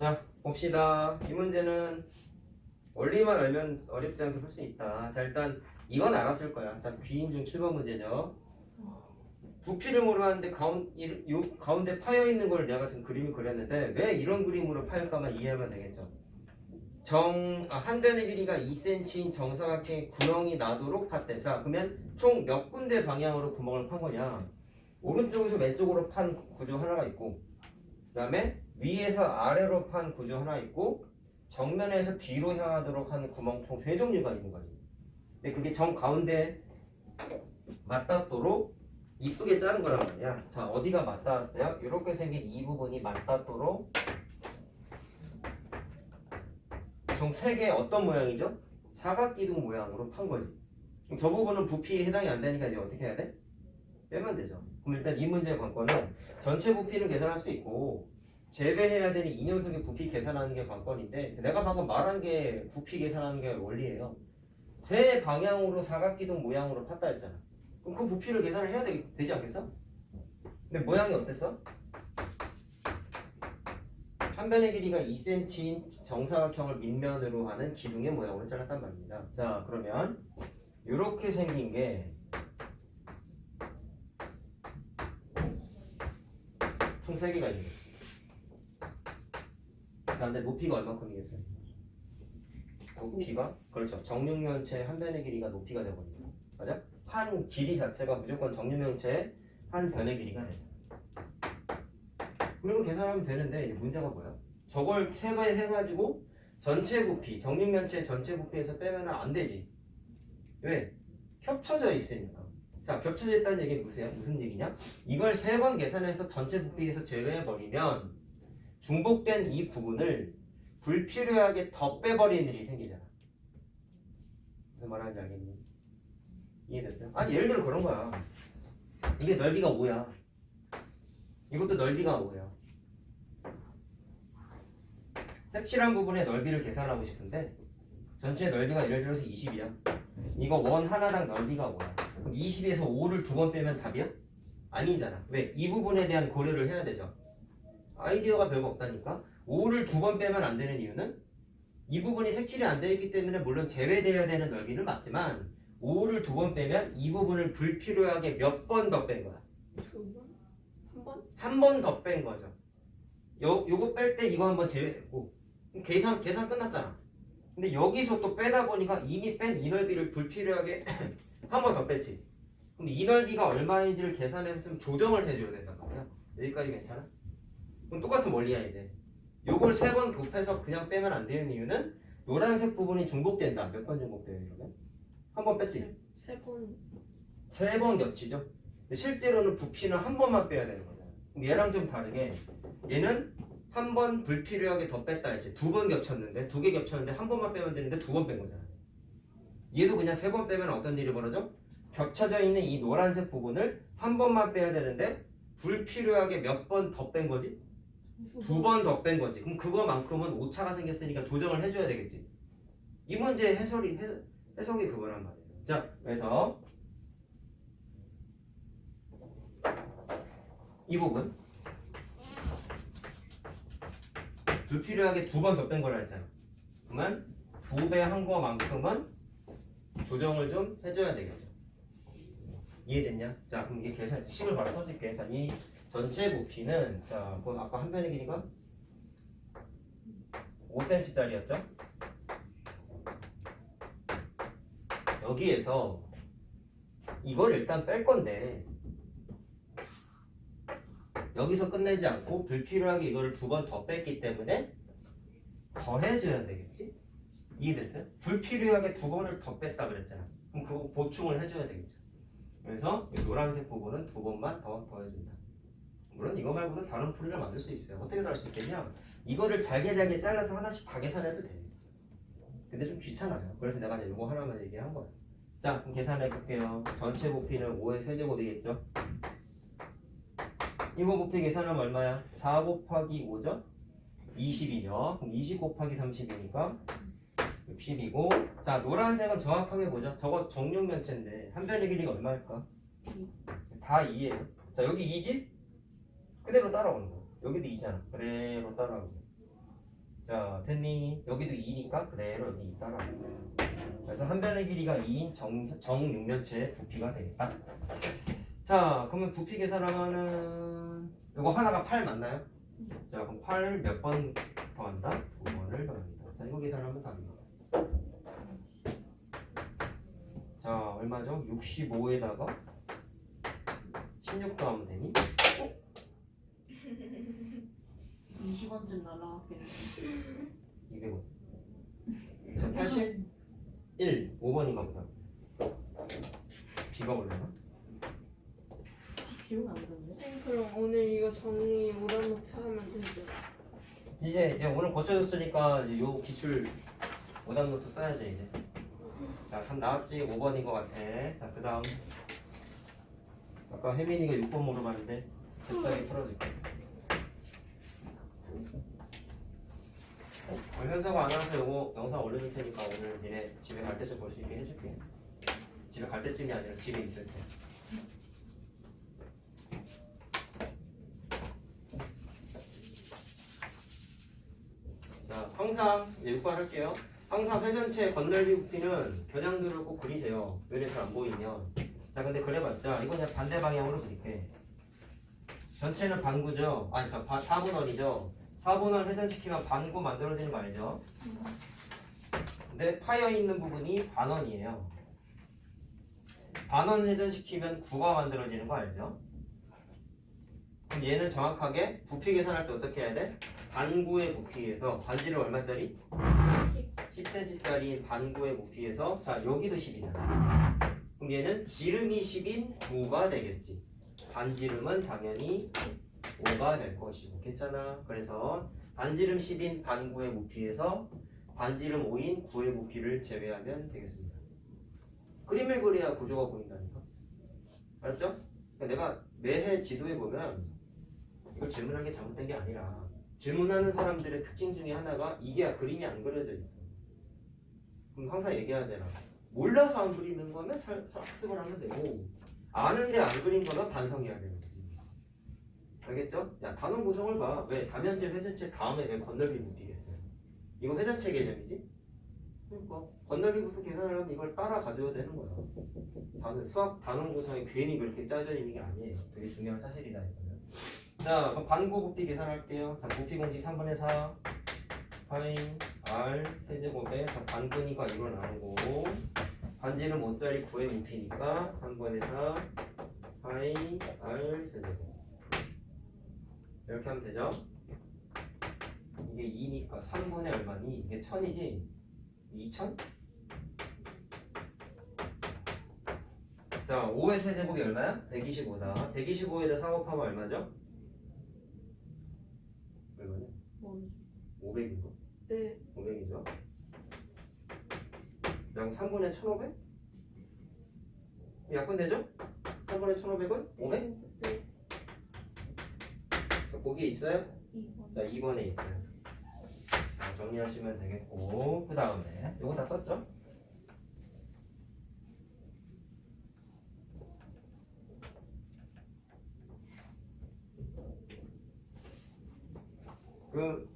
자, 봅시다. 이 문제는 원리만 알면 어렵지 않게 풀 수 있다. 자, 일단 이건 알았을 거야. 자, 귀인중 7번 문제죠. 부피를 모르는데 가운데 파여 있는 걸 내가 지금 그림을 그렸는데 왜 이런 그림으로 파였까만 이해하면 되겠죠. 한 변의 길이가 2cm인 정사각형에 구멍이 나도록 팠대. 자, 그러면 총 몇 군데 방향으로 구멍을 판 거냐? 오른쪽에서 왼쪽으로 판 구조 하나가 있고, 그 다음에 위에서 아래로 판 구조 하나 있고, 정면에서 뒤로 향하도록 하는 구멍 총 3종류가 있는 거지. 근데 그게 정 가운데 맞닿도록 이쁘게 자른 거란 말이야. 자, 어디가 맞닿았어요? 이렇게 생긴 이 부분이 맞닿도록 총 3개 어떤 모양이죠? 사각기둥 모양으로 판 거지. 그럼 저 부분은 부피에 해당이 안 되니까 이제 어떻게 해야 돼? 빼면 되죠. 그럼 일단 이 문제의 관건은 전체 부피는 계산할 수 있고 제외해야 되는 이 녀석의 부피 계산하는 게 관건인데 내가 방금 말한 게 부피 계산하는 게 원리예요. 세 방향으로 사각기둥 모양으로 팠다 했잖아. 그럼 그 부피를 계산을 해야 되지 않겠어? 근데 모양이 어땠어? 한 변의 길이가 2cm인 정사각형을 밑면으로 하는 기둥의 모양으로 잘랐단 말입니다. 자, 그러면 이렇게 생긴 게 총 3개가 있는 거지. 자, 근데 높이가 얼마큼이겠어요? 높이가? 그렇죠. 정육면체 한 변의 길이가 높이가 되거든요. 맞아? 한 길이 자체가 무조건 정육면체의 한 변의 길이가 돼. 그리고 계산하면 되는데 이제 문제가 뭐야? 저걸 세 배 해가지고 전체 부피, 정육면체 전체 부피에서 빼면 안 되지. 왜? 협쳐져 있으니까. 자, 겹쳐져 있다는 얘기는 무슨 얘기냐? 이걸 3번 계산해서 전체 부피에서 제외해버리면 중복된 이 부분을 불필요하게 더 빼버리는 일이 생기잖아. 무슨 말하는지 알겠니? 이해됐어요? 아니, 예를 들어 그런 거야. 이게 넓이가 5야. 이것도 넓이가 5야. 색칠한 부분의 넓이를 계산하고 싶은데 전체 넓이가 예를 들어서 20이야. 이거 원 하나당 넓이가 5야. 그럼 20에서 5를 2번 빼면 답이야? 아니잖아. 왜? 이 부분에 대한 고려를 해야 되죠. 아이디어가 별거 없다니까. 5를 2번 빼면 안 되는 이유는 이 부분이 색칠이 안 되어 있기 때문에 물론 제외되어야 되는 넓이는 맞지만 5를 2번 빼면 이 부분을 불필요하게 몇 번 더 뺀 거야. 2번? 한 번? 한 번 더 뺀 거죠. 요거 뺄 때 이거 한번 제외했고 계산 끝났잖아. 근데 여기서 또 빼다 보니까 이미 뺀 이 넓이를 불필요하게 한 번 더 뺐지. 그럼 이 넓이가 얼마인지를 계산해서 좀 조정을 해줘야 된단 말이야. 여기까지 괜찮아? 그럼 똑같은 원리야 이제. 요걸 3번 곱해서 그냥 빼면 안 되는 이유는 노란색 부분이 중복된다. 몇 번 중복돼요 이러면? 한 번 뺐지? 3번. 3번 겹치죠? 근데 실제로는 부피는 한 번만 빼야 되는 거잖아. 그럼 얘랑 좀 다르게 얘는 한 번 불필요하게 더 뺐다 했지. 2번 겹쳤는데 2개 겹쳤는데 한 번만 빼면 되는데 2번 뺀 거잖아. 얘도 그냥 3번 빼면 어떤 일이 벌어져? 겹쳐져 있는 이 노란색 부분을 한 번만 빼야 되는데 불필요하게 몇 번 더 뺀 거지? 2번 더 뺀 거지. 그럼 그거만큼은 오차가 생겼으니까 조정을 해줘야 되겠지. 이 문제의 해석이 그거란 말이에요. 자, 그래서 이 부분 불필요하게 2번 더 뺀 거라 했잖아. 그러면 2배 한 거만큼은 조정을 좀 해줘야 되겠죠. 이해됐냐? 자, 그럼 이게 계산 식을 바로 써줄게. 자, 이 전체 부피는 자, 그건 아까 한 변의 길이가 5cm짜리였죠? 여기에서 이걸 일단 뺄 건데 여기서 끝내지 않고 불필요하게 이거를 2번 더 뺐기 때문에 더해줘야 되겠지? 이해됐어요? 불필요하게 2번을 더 뺐다 그랬잖아. 그럼 그거 보충을 해줘야 되겠죠. 그래서 이 노란색 부분은 2번만 더 더해준다. 물론 이거 말고도 다른 풀이를 만들 수 있어요. 어떻게 할 수 있겠냐? 이거를 잘게 잘라서 하나씩 다 계산해도 됩니다. 근데 좀 귀찮아요. 그래서 내가 이제 이거 하나만 얘기한 거야. 자, 그럼 계산해 볼게요. 전체 부피는 5의 세제곱이겠죠? 이거 부피 계산하면 얼마야? 4 곱하기 5죠? 20이죠. 그럼 20 곱하기 30이니까 60이고, 자, 노란색은 정확하게 보자. 저거 정육면체인데 한 변의 길이가 얼마일까? 다 2예요. 자, 여기 2지? 그대로 따라오는 거야. 여기도 2잖아. 그대로 따라오고. 자, 됐니? 여기도 2니까 그대로 여기 있다라고. 그래서 한 변의 길이가 2인 정육면체의 부피가 되겠다. 자, 그러면 부피 계산하면은 이거 하나가 8 맞나요? 자, 그럼 8을 몇 번 더한다? 2번을 더합니다. 자, 이거 계산하면 답입니다. 자, 얼마죠? 65에다가 16 더하면 되니? 20원쯤 날라갔겠네. 200원. 자, 81 5번인가 보다. 비가 올려나? 기억이 안 나는데? 그럼 오늘 이거 정리 오답 노트 하면 되죠. 이제 오늘 고쳐줬으니까 이제 요 기출 오답 노트 써야죠 이제. 자, 답 나왔지? 5번인 것 같아. 자, 그 다음. 아까 혜민이가 6번 물어봤는데 잽싸게 풀어줄게. 현서가 안 와서 요거 영상 올려줄 테니까 오늘 니네 집에 갈 때쯤 볼 수 있게 해줄게. 집에 갈 때쯤이 아니라 집에 있을 때. 자, 항상 이제 6번 할게요. 항상 회전체 건널비 부피는 겨냥도를 꼭 그리세요. 눈에 잘 안 보이면. 자, 근데 그래봤자 이거 그냥 반대 방향으로 그릴게. 전체는 반구죠. 아니, 4분원이죠. 4분원 회전시키면 반구 만들어지는 거 알죠? 근데 파여 있는 부분이 반원이에요. 반원 회전시키면 구가 만들어지는 거 알죠? 그럼 얘는 정확하게 부피 계산할 때 어떻게 해야 돼? 반구의 부피에서 반지름 얼마짜리? 10cm짜리 반구의 부피에서 자 여기도 10이잖아. 그럼 얘는 지름이 10인 9가 되겠지. 반지름은 당연히 5가 될 것이고 괜찮아. 그래서 반지름 10인 반구의 부피에서 반지름 5인 9의 부피를 제외하면 되겠습니다. 그림을 그려야 구조가 보인다니까. 알았죠? 그러니까 내가 매해 지도에 보면 이걸 질문한 게 잘못된 게 아니라 질문하는 사람들의 특징 중에 하나가 이게 그림이 안 그려져 있어. 그럼 항상 얘기하잖아. 몰라서 안 그리는 거면 학습을 하면 되고 아는데 안 그린 거면 반성해야 되는 거지. 알겠죠? 야, 단원 구성을 봐. 왜? 다면체, 회전체 다음에 왜 건널비 부피겠어요? 이거 회전체 개념이지? 그러니까 건널비 부피 계산하려면 이걸 따라 가져야 되는 거야. 수학 단원 구성이 괜히 그렇게 짜져 있는 게 아니에요. 되게 중요한 사실이다 이거는. 자, 그럼 반구 부피 계산할게요. 자, 부피 공식 3분의 4 파이 r 세제곱에 자, 반구니까 이거 나누고 반지름 5짜리 9의 부피니까 3분의 4 파이 r 세제곱 이렇게 하면 되죠? 이게 2니까 3분의 얼마니? 이게 1000이지? 2000? 자, 5의 세제곱이 얼마야? 125다. 125에다 4 곱하면 얼마죠? 얼마냐? 모르지. 500인가? 네. 500이죠. 그럼 3분의 1500? 약분되죠? 3분의 1500은 500? 네. 자, 거기에 있어요? 2번. 자, 2번에 있어요. 자, 정리하시면 되겠고 그 다음에 이거 다 썼죠? 그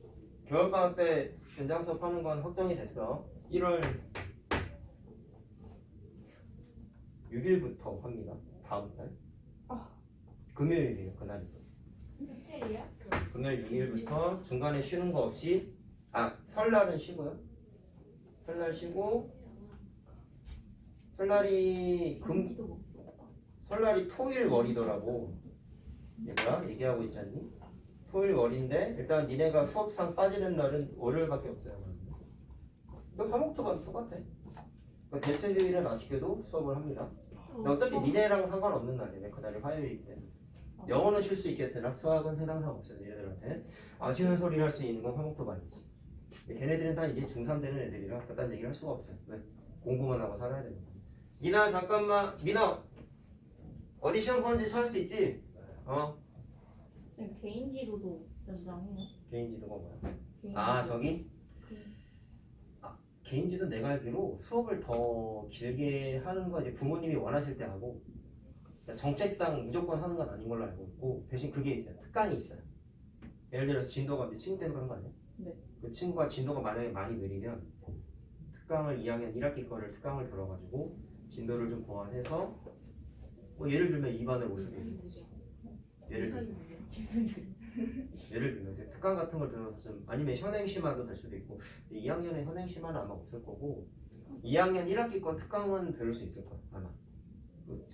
겨울방학 때 현장 수업 하는 건 확정이 됐어. 1월 6일부터 합니다. 다음 달. 금요일이에요. 그날이. 호텔이야? 금요일 6일부터 중간에 쉬는 거 없이 설날은 쉬고요. 설날 쉬고 설날이 설날이 토일 월이더라고. 얘들아 얘기하고 있잖니? 토일 월인데 일단 니네가 수업상 빠지는 날은 월요일밖에 없어요. 너 화목토가 똑같아. 그러니까 대체주일은 아쉽게도 수업을 합니다. 근데 어차피 니네랑 상관없는 날이네. 그날이 화요일이기 때문에. 영어는 쉴 수 있겠으나 수학은 해당 사항 없어요. 얘네들한테 아쉬운 소리를 할 수 있는 건 화목토반이지. 걔네들은 다 이제 중3 되는 애들이라 그딴 얘기를 할 수가 없어요. 왜? 공부만 하고 살아야 됩니다. 미나 잠깐만. 미나 어디 시험 보는지 찾을 수 있지? 개인 지도도 연장해요. 개인 지도가 뭐야? 개인 아 지도. 저기? 개인 지도 내가 알기로 수업을 더 길게 하는 거 이제 부모님이 원하실 때 하고 정책상 무조건 하는 건 아닌 걸로 알고 있고 대신 그게 있어요. 특강이 있어요. 예를 들어서 진도가 네 친구 때문에 그런 거 아니야? 네. 그 친구가 진도가 만약에 많이 느리면 특강을 2학년 1학기 거를 특강을 들어가지고 진도를 좀 보완해서 뭐 예를 들면 2반을 올 수도 있고 예를 들면 이제 특강 같은 걸 들어서 좀 아니면 현행심화도 될 수도 있고 2학년에 현행심화는 아마 없을 거고 2학년 1학기 거 특강은 들을 수 있을 거야 아마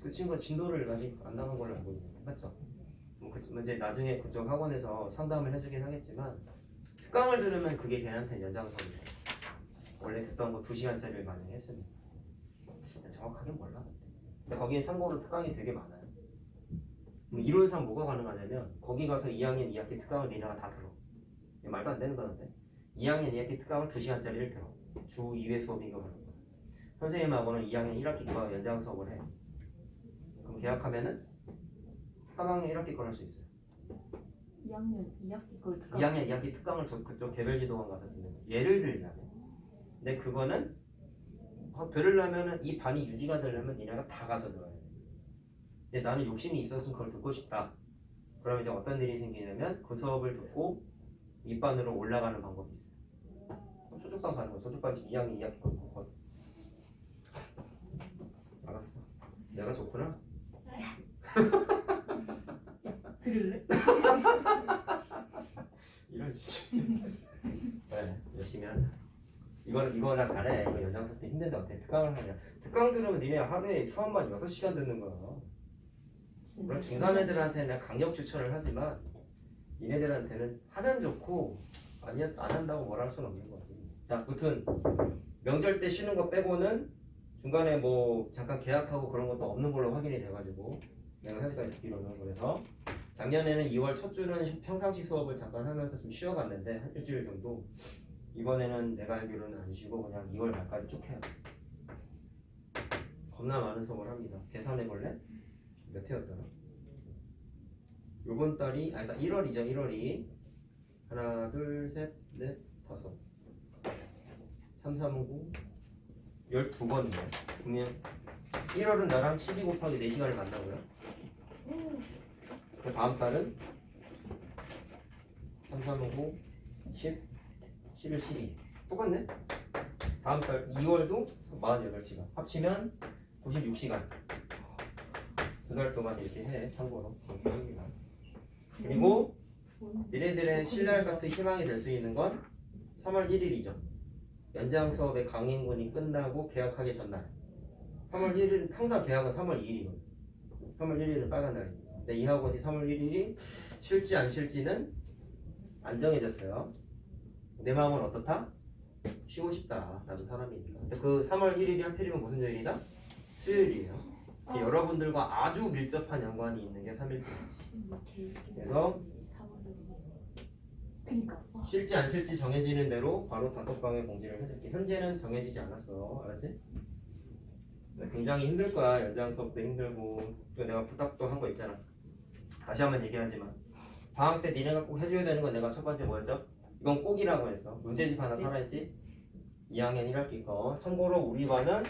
그 친구가 진도를 아직 안 나간 걸로 알고 있는데 맞죠? 뭐 이제 나중에 그쪽 학원에서 상담을 해주긴 하겠지만 특강을 들으면 그게 걔한테 연장선이 돼 원래 듣던 거 2시간짜리를 만약에 했으면 정확하게 몰라 근데 거기에 참고로 특강이 되게 많아요 이론상 뭐가 가능하냐면 거기 가서 2학년 2학기 특강을 니네가 다 들어 이거 말도 안 되는 거는데 2학년 2학기 특강을 2시간짜리를 들어 주 2회 수업이 이거 하는 거야 선생님하고는 2학년 1학기 거 연장 수업을 해 그럼 계약하면은 3학년 1학기 걸 할 수 있어요 2학년 2학기 걸 특강 2학년 2학기 특강을 그쪽 개별 지도관 가서 듣는 거야 예를 들자면 근데 그거는 들으려면은 이 반이 유지가 되려면 니네가 다 가서 들어야 돼 근데 나는 욕심이 있었으면 그걸 듣고 싶다 그러면 이제 어떤 일이 생기냐면 그 수업을 듣고 윗반으로 올라가는 방법이 있어요 초중반 가는 거야 초중반 지금 2학년 2학기 거 알았어 내가 좋구나 들을래? 이런 그래 열심히 하자 이거나 잘해 이거 연장선 때 힘든데 어떻게 특강을 하냐 특강 들으면 니네 하루에 수업만 6시간 듣는 거야 물론 중3 애들한테는 내가 강력 추천을 하지만 니네들한테는 하면 좋고 안 한다고 뭐라 할 수는 없는 거지 자 아무튼 명절 때 쉬는 거 빼고는 중간에 뭐 잠깐 계약하고 그런 것도 없는 걸로 확인이 돼가지고 내가 현재까지 듣기로는 그래서 작년에는 2월 첫 주는 평상시 수업을 잠깐 하면서 좀 쉬어갔는데 한 일주일 정도 이번에는 내가 알기로는 안 쉬고 그냥 2월 말까지 쭉 해야 돼 겁나 많은 수업을 합니다 계산해볼래? 몇 회였더라? 요번 달이 그러니까 1월이죠 1월이 하나 둘셋넷 다섯 3, 4, 5, 9 12번이네 그러면 1월은 나랑 12 곱하기 4시간을 만나고요 그 다음 달은 3, 3, 5, 9 10 11, 12 똑같네 다음 달 2월도 48시간 합치면 96시간 2달 동안 이렇게 해 참고로 그리고 니네들의 신랄 같은 희망이 될 수 있는 건 3월 1일이죠 연장 수업의 강행군이 끝나고 개학하기 전날 3월 1일 항상 개학은 3월 2일이거든 3월 1일은 빨간 날입니다 근데 이 학원이 3월 1일이 쉴지 안 쉴지는 안 정해졌어요 내 마음은 어떻다? 쉬고 싶다 나도 사람이니까 근데 그 3월 1일이 하필이면 무슨 요일이다? 수요일이에요 여러분들과 아주 밀접한 연관이 있는 게 3일째 그래서 그니까 쉴지 안 쉴지 정해지는 대로 바로 단톡방에 공지를 해줄게 현재는 정해지지 않았어 알았지? 굉장히 힘들 거야 연장 수업도 힘들고 또 내가 부탁도 한 거 있잖아 다시 한번 얘기하지만 방학 때 니네가 꼭 해줘야 되는 건 내가 첫 번째 뭐였죠? 이건 꼭이라고 했어 문제집 하나 살아있지? 2학년 1학기 거 참고로 우리 반은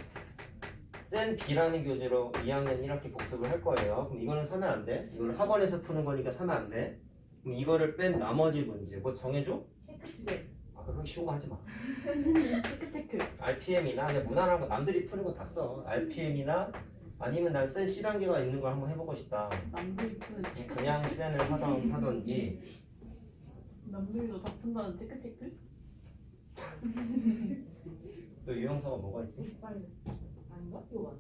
센 B라는 교재로 2학년 1학기 복습을 할 거예요 그럼 이거는 사면 안 돼 이거는 학원에서 푸는 거니까 사면 안 돼 그럼 이거를 뺀 나머지 문제 뭐 정해줘? 체크 아 그럼 쉬운 거 하지 마 체크 RPM이나 그냥 무난한 거 남들이 푸는 거 다 써 RPM이나 아니면 난 센 C단계가 있는 걸 한번 해보고 싶다 남들이 푸는 체크 그냥 센을 하던지 남들도 다 푼다는 체크 또 유형사가 뭐가 있지? 빨리 아닌가? 이거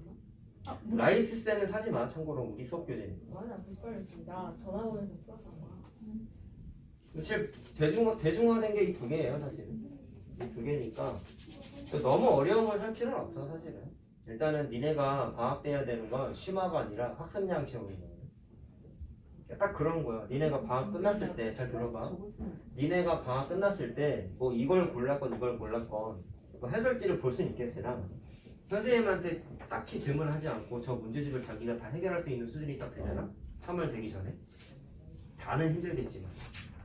맞나? 라이트 센은 사지 마 참고로 우리 수업 교재니까 맞아 불빨리 나 전화번호에서 풀었잖아 제일 대중화된 게 이 두 개예요 사실은 이 두 개니까 너무 어려운 걸 살 필요는 없어 사실은 일단은 니네가 방학 때 해야 되는 건 심화가 아니라 학습량 채우는 거예요 딱 그런 거야 니네가 방학 끝났을 때 잘 들어봐 니네가 방학 끝났을 때 뭐 이걸 골랐건 이걸 골랐건 뭐 해설지를 볼 수는 있겠으나 선생님한테 딱히 질문하지 않고 저 문제집을 자기가 다 해결할 수 있는 수준이 딱 되잖아 3월 되기 전에 다는 힘들겠지만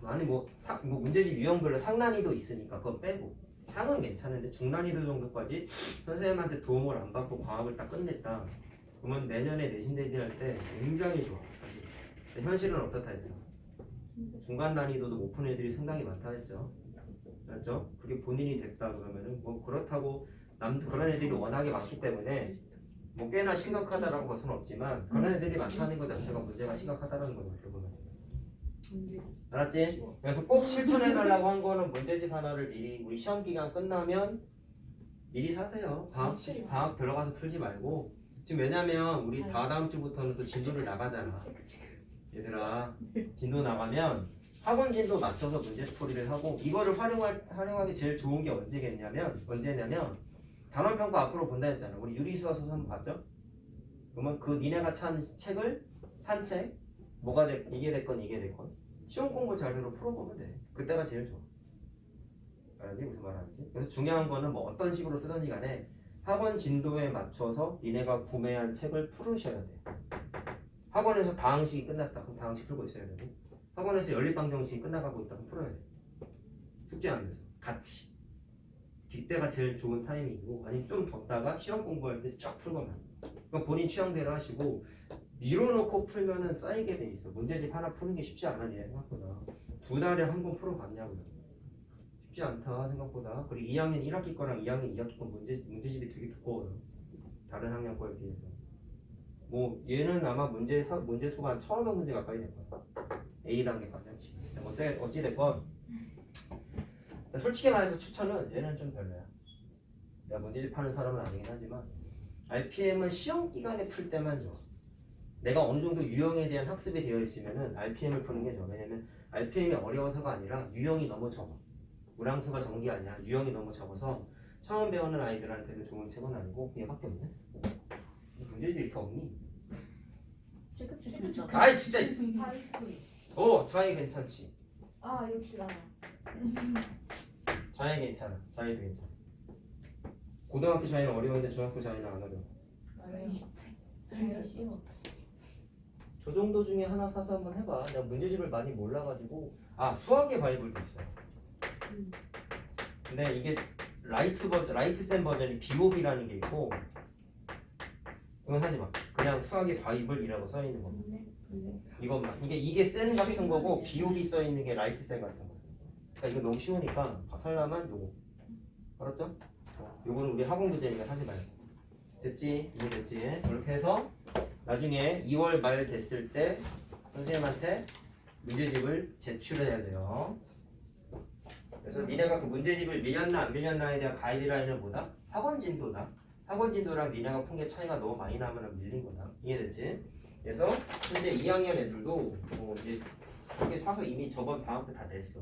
아니 뭐 문제집 유형별로 상난이도 있으니까 그거 빼고 상은 괜찮은데 중난이도 정도까지 선생님한테 도움을 안 받고 방학을 딱 끝냈다 그러면 내년에 내신 대비할 때 굉장히 좋아 사실. 근데 현실은 어떻다 했어 중간 난이도도 못 푼 애들이 상당히 많다 했죠 맞죠? 그게 본인이 됐다 그러면은 뭐 그렇다고 남도 그런 애들이 워낙에 많기 때문에 뭐 꽤나 심각하다라고 볼 수는 없지만 그런 애들이 많다는 것 자체가 문제가 심각하다는 거죠. 어떻게 보면. 문제. 알았지? 그래서 꼭 실천해달라고 한 거는 문제집 하나를 미리 우리 시험 기간 끝나면 미리 사세요. 방학 들어가서 풀지 말고 지금 왜냐면 우리 다다음 주부터는 또 진도를 나가잖아. 얘들아 진도 나가면 학원 진도 맞춰서 문제풀이를 하고 이거를 활용하기 제일 좋은 게 언제냐면 단원평가 앞으로 본다 했잖아. 우리 유리수와 소수 한번 봤죠? 그러면 그 니네가 산 책 뭐가 이게 됐건 시험 공부 자료로 풀어보면 돼. 그때가 제일 좋아. 알았니? 무슨 말하는지? 그래서 중요한 거는 뭐 어떤 식으로 쓰든지 간에 학원 진도에 맞춰서 니네가 구매한 책을 풀으셔야 돼. 학원에서 방학식이 끝났다. 그럼 방학식 풀고 있어야 되고 학원에서 연립방정식이 끝나가고 있다. 그럼 풀어야 돼. 숙제 안 돼서 같이. 이때가 제일 좋은 타이밍이고 아니면 좀 덥다가 시험 공부할 때 쫙 풀거나 그러니까 본인 취향대로 하시고 밀어놓고 풀면은 쌓이게 돼 있어. 문제집 하나 푸는 게 쉽지 않은 일 생각보다. 2달에 한 번 풀어봤냐고요. 쉽지 않다 생각보다. 그리고 2학년 1학기 거랑 2학년 2학기 거 문제집이 되게 두꺼워요. 다른 학년 거에 비해서. 뭐 얘는 아마 문제 수가 한 1,500문제 가까이 될 거야. A 단계까지 합치. 어찌 됐건 솔직히 말해서 추천은 얘는 좀 별로야. 내가 문제집 하는 사람은 아니긴 하지만 RPM은 시험 기간에 풀 때만 좋아. 내가 어느 정도 유형에 대한 학습이 되어 있으면은 RPM을 푸는 게 좋아. 왜냐면 RPM이 어려워서가 아니라 유형이 너무 적어. 우량수가 적은 게 아니라 유형이 너무 적어서 처음 배우는 아이들한테는 좋은 책은 아니고 얘밖에 없네. 문제집이 이렇게 없니? 체크체크. 아이 진짜. 차이풀이. 자이 괜찮지. 아 역시 나. 자이 괜찮아. 자이도 괜찮아. 고등학교 자이는 어려운데 중학교 자이는 안 어려워. 자이 쉬워. 저 정도 중에 하나 사서 한번 해봐. 내가 문제집을 많이 몰라가지고 수학의 바이블도 있어요. 근데 이게 라이트 센 버전이 비옵이라는 게 있고 이건 하지 마. 그냥 수학의 바이블이라고 써 있는 거. 이것만 이게 센 같은 거고 비옵이 써 있는 게 라이트 센 같은 거. 그러니까 이거 너무 쉬우니까 살라만 요거. 알았죠? 요거는 우리 학원 부제니까 사지 말고. 됐지? 이거 됐지? 이렇게 해서 나중에 2월 말 됐을 때 선생님한테 문제집을 제출해야 돼요. 그래서 니네가 그 문제집을 밀렸나 안 밀렸나에 대한 가이드라인은 뭐다? 학원 진도다. 학원 진도랑 니네가 푼 게 차이가 너무 많이 나면 밀린 거다. 이해됐지? 그래서 현재 2학년 애들도 이제 그렇게 사서 이미 저번 방학 때 다 냈어.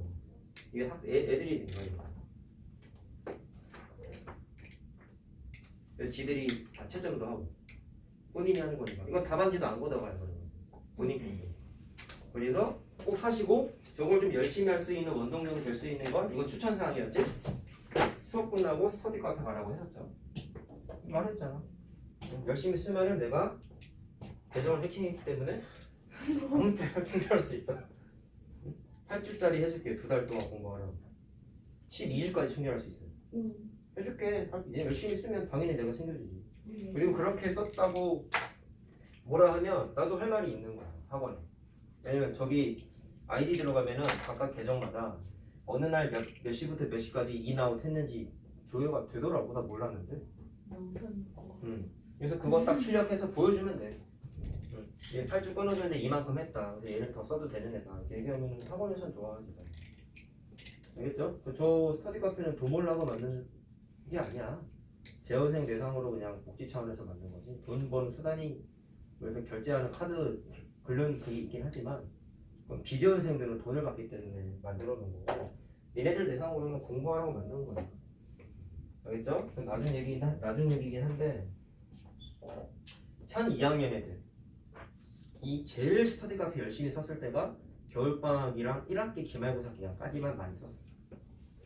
이게 애들이 낸 거야. 이거. 그래서 지들이 다 채점도 하고 본인이 하는 거니까 이건 답안지도 안 걷어가요. 본인 공부. 그래서 꼭 사시고 저걸 좀 열심히 할 수 있는 원동력이 될 수 있는 건 이건 추천사항이었지. 수업 끝나고 스터디 카페 가라고 했었죠. 말했잖아. 열심히 쓰면은 내가 계정을 해킹했기 때문에 아무 때나 충전할 수 있다. 8주짜리 해줄게. 2달 동안 공부하라고. 12주까지 충전할 수 있어요. 해줄게. 열심히 쓰면 당연히 내가 챙겨주지. 그리고 그렇게 썼다고 뭐라 하면 나도 할 말이 있는 거야. 학원에. 왜냐면 저기 아이디 들어가면은 각각 계정마다 어느 날 몇 시부터 몇 시까지 인아웃 했는지 조회가 되더라고. 나 몰랐는데. 그래서 그거 딱 출력해서 보여주면 돼. 얘 8주 끊어줬는데 이만큼 했다. 근데 얘는 더 써도 되는 애다. 이렇게 얘기하면 학원에선 좋아하지. 알겠죠? 저 스터디 카페는 돈 몰라고 만든 게 아니야. 재원생 대상으로 그냥 복지 차원에서 만든 거지. 돈 버는 수단이 뭐 이렇게 결제하는 카드 그런 그게 있긴 하지만 비재원생들은 돈을 받기 때문에 만들어 놓은 거고 얘네들 대상으로는 공부하라고 만든 거야. 알겠죠? 나중 얘기긴 한데 현 2학년 애들 이 제일 스터디 카페 열심히 썼을 때가 겨울방학이랑 1학기 기말고사 기간까지만 많이 썼어.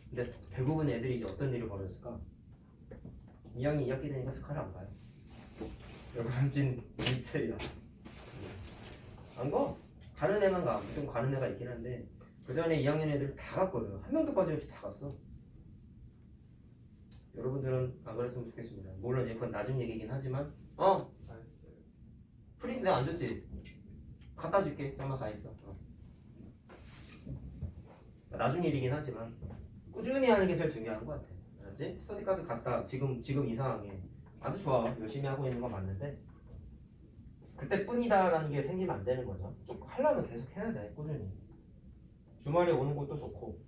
근데 대부분 애들이 이제 어떤 일을 벌였을까? 2학년 2학기 되니까 스카를 안 가요. 여관진 미스테리야. 안 가. 가는 애만 가. 좀 가는 애가 있긴 한데 그 전에 2학년 애들 다 갔거든. 한 명도 빠짐없이 다 갔어. 여러분들은 안 그랬으면 좋겠습니다. 물론 이건 나중 얘기긴 하지만 프린트 내가 안 줬지? 갖다 줄게. 잠깐만 가 있어. 나중 일이긴 하지만 꾸준히 하는 게 제일 중요한 것 같아. 알았지? 스터디 카드 갖다 지금 이 상황에 아주 좋아. 열심히 하고 있는 건 맞는데 그때뿐이다라는 게 생기면 안 되는 거죠. 쭉 하려면 계속 해야 돼. 꾸준히. 주말에 오는 것도 좋고.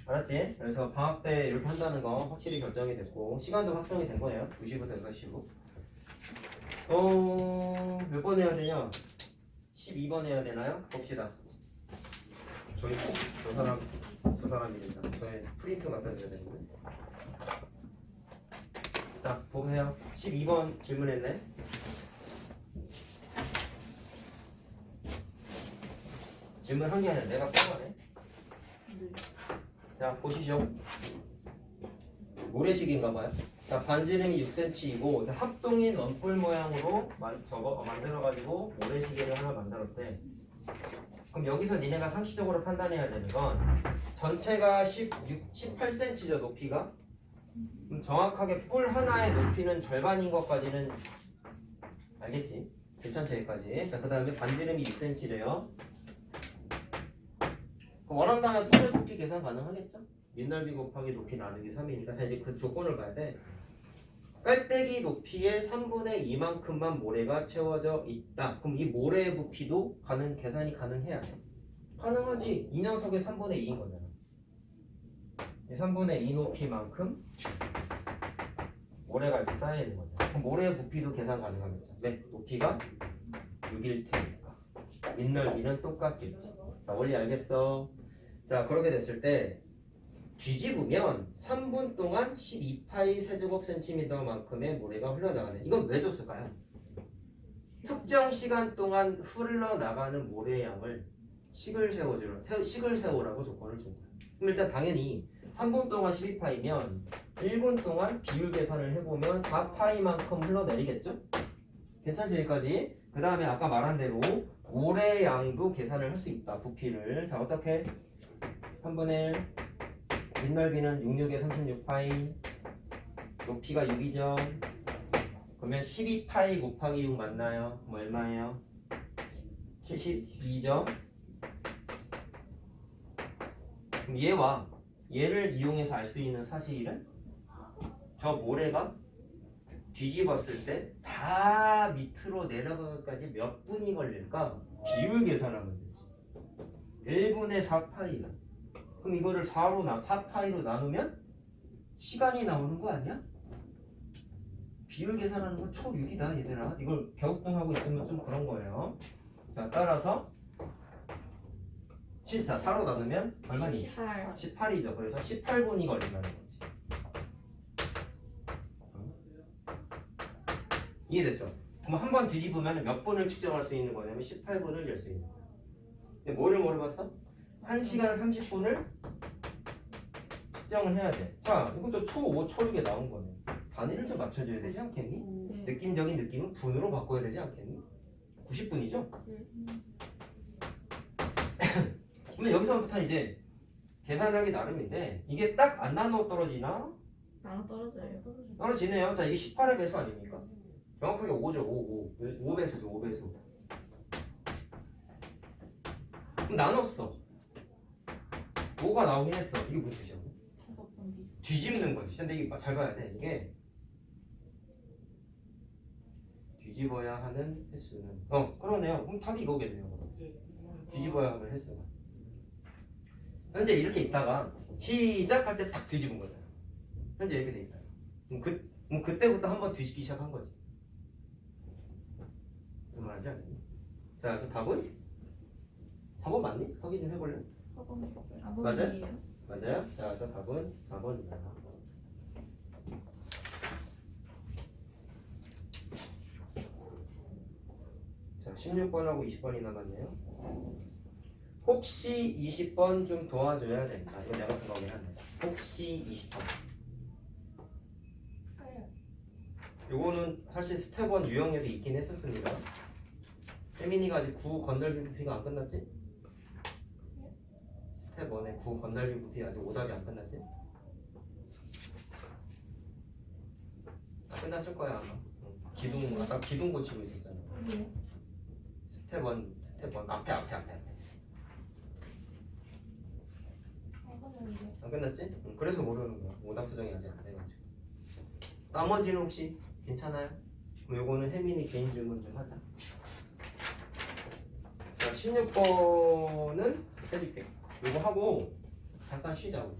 알았지? 그래서 방학 때 이렇게 한다는 거 확실히 결정이 됐고 시간도 확정이 된 거예요. 2시부터 6시로. 몇 번 해야 되냐? 12번 해야 되나요? 봅시다. 저희 꼭 저 사람입니다. 저희 프린트 갖다 드려야 되는데. 자, 보세요. 12번 질문했네. 질문한 게 아니라 내가 쓴 거네. 네. 자, 보시죠. 모래시계인가 봐요. 자, 반지름이 6cm이고 합동인 원뿔 모양으로 만들어가지고 모래시계를 하나 만들었대. 그럼 여기서 니네가 상식적으로 판단해야 되는 건 전체가 18cm죠, 높이가. 그럼 정확하게 뿔 하나의 높이는 절반인 것까지는 알겠지? 괜찮지, 여기까지. 자, 그 다음에 반지름이 6cm래요. 원한다면 뿔의 높이 계산 가능하겠죠? 밑넓이 곱하기 높이 나누기 3이니까 자 이제 그 조건을 봐야 돼. 깔때기 높이의 3분의 2만큼만 모래가 채워져 있다. 그럼 이 모래의 부피도 계산이 가능해야 돼. 가능하지. 이 녀석의 3분의 2인 거잖아. 이 3분의 2 높이만큼 모래가 이렇게 쌓여 있는 거죠. 그럼 모래의 부피도 계산 가능하겠죠. 네, 높이가 6일 테니까 밑넓이는 똑같겠지. 자, 원리 알겠어? 자, 그렇게 됐을 때 뒤집으면 3분 동안 12파이 세제곱센티미터만큼의 모래가 흘러나가네. 이건 왜 줬을까요? 특정 시간 동안 흘러나가는 모래의 양을 식을 세우라고 조건을 준 거야. 그럼 일단 당연히 3분 동안 12파이면 1분 동안 비율 계산을 해보면 4파이만큼 흘러내리겠죠? 괜찮지 여기까지? 그 다음에 아까 말한 대로 모래 양도 계산을 할 수 있다. 부피를. 자, 어떻게? 3분의 1 밑넓이는 66에 36파이 높이가 6이죠. 그러면 12파이 곱하기 6 맞나요? 그럼 얼마예요? 72죠. 그럼 얘를 이용해서 알 수 있는 사실은 저 모래가 뒤집었을 때 다 밑으로 내려가기까지 몇 분이 걸릴까? 비율 계산하면 되지. 1분의 4파이다. 그럼 이거를 4파이로 나누면 시간이 나오는 거 아니야? 비율 계산하는 건 초6이다 얘들아. 이걸 갸우뚱하고 있으면 좀 그런 거예요. 자, 따라서 4로 나누면 얼마니? 18이죠. 그래서 18분이 걸린다는 거지. 이해됐죠? 그럼 한 번 뒤집으면 몇 분을 측정할 수 있는 거냐면 18분을 열 수 있는 거야. 근데 뭐를 물어봤어? 1시간 30분을 측정을 해야 돼. 자, 이것도 초 5, 초 6에 나온 거네. 단위를 좀 맞춰줘야 되지 않겠니? 네. 느낌적인 느낌은 분으로 바꿔야 되지 않겠니? 90분이죠? 그러면 여기서부터 이제 계산을 하기 나름인데 이게 딱 안 나눠 떨어지나? 나랑 떨어져요. 떨어지네요. 자, 이게 18의 배수 아닙니까? 정확하게 5죠. 5배수죠. 5배수. 그럼 나눴어. 5가 나오긴 했어. 이게 무슨 뜻이야? 5번 뒤집는 거지. 근데 이게 잘 봐야 돼. 이게 뒤집어야 하는 횟수는 그러네요. 그럼 답이 이거겠네요. 뒤집어야 하는 횟수가 현재 이렇게 있다가 시작할 때 탁 뒤집은 거잖아. 현재 이렇게 돼 있다. 그럼 그때부터 한번 뒤집기 시작한 거지. 무슨 말인지 알겠니? 자, 그래서 답은 4번 맞니? 확인 좀 해볼래? 4번 맞아요? 맞아요? 자, 그래서 답은 4번입니다. 자, 16번하고 20번이 남았네요. 혹시 20번 좀 도와줘야 된다. 이거 내가 쓴 거긴 한데. 혹시 20번. 요거는 사실 스텝 1 유형에도 있긴 했었습니다. 혜민이가 아직 9 건널비 부피가 안 끝났지? 스텝 1의 9 건널비 부피 아직 오답이 안 끝났지? 다 끝났을 거야 아마. 아까 기둥 고치고 있었잖아. 스텝 1 앞에. 안 끝났지? 그래서 모르는 거야. 오답 수정이 아직 안 돼가지고. 나머지는 혹시 괜찮아요? 그럼 요거는 혜민이 개인 질문 좀 하자. 자, 16번은 해줄게. 요거 하고 잠깐 쉬자 우리.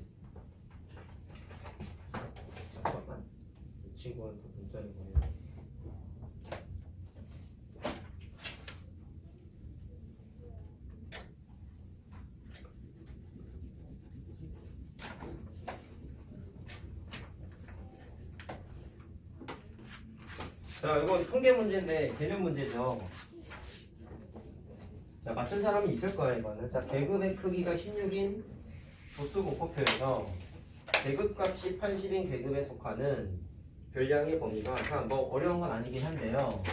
잠깐만. 이 친구한테 문자를 보내야 돼. 자, 이건 통계 문제인데 개념 문제죠. 자, 맞춘 사람이 있을 거야 이거는. 자, 계급의 크기가 16인 부수 분포표에서 계급값이 80인 계급에 속하는 별량의 범위가, 자, 뭐 어려운 건 아니긴 한데요.